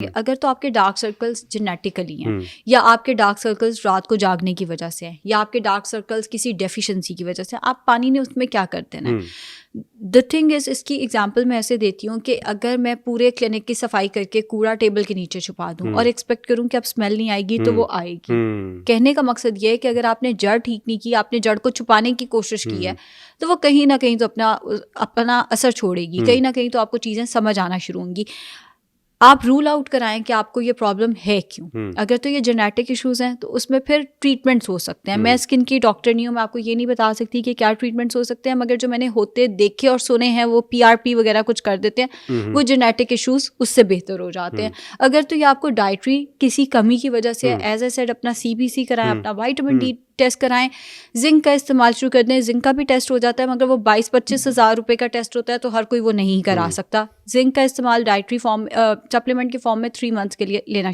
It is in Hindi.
अगर तो आपके डार्क सर्कल्स जेनेटिकली हैं या आपके डार्क सर्कल्स रात को जागने की वजह से हैं या आपके डार्क सर्कल्स किसी डेफिशिएंसी की वजह से, आप पानी ने उसमें क्या करते हैं। द थिंग इज, इसकी एग्जांपल मैं ऐसे देती हूँ कि अगर मैं पूरे क्लिनिक की सफाई करके कूड़ा टेबल के नीचे छुपा दूँ और एक्सपेक्ट करूँ कि अब स्मेल नहीं आएगी, तो वो आएगी। कहने का मकसद ये है कि अगर आपने जड़ ठीक नहीं की, आपने जड़ को छुपाने की कोशिश की है, तो वो कहीं ना कहीं तो अपना असर छोड़ेगी, कहीं ना कहीं तो आपको चीज़ें समझ आना शुरू होंगी। आप रूल आउट कराएं कि आपको ये प्रॉब्लम है क्यों। अगर तो ये जेनेटिक इश्यूज हैं तो उसमें फिर ट्रीटमेंट्स हो सकते हैं। मैं स्किन की डॉक्टर नहीं हूँ, मैं आपको ये नहीं बता सकती कि क्या ट्रीटमेंट्स हो सकते हैं, मगर जो मैंने होते देखे और सुने हैं वो PRP वगैरह कुछ कर देते हैं, वो जेनेटिक इश्यूज उससे बेहतर हो जाते हैं। अगर तो ये आपको डाइटरी किसी कमी की वजह से, एज ए सेड, अपना CBC कराएं, अपना विटामिन D टेस्ट कराएं, जिंक का इस्तेमाल शुरू कर दें। जिंक का भी टेस्ट हो जाता है, मगर वो 22-25 हज़ार रुपये का टेस्ट होता है, तो हर कोई वो नहीं करा सकता। जिंक का इस्तेमाल डाइटरी फॉर्म, सप्लीमेंट के फॉर्म में 3 मंथ्स के लिए लेना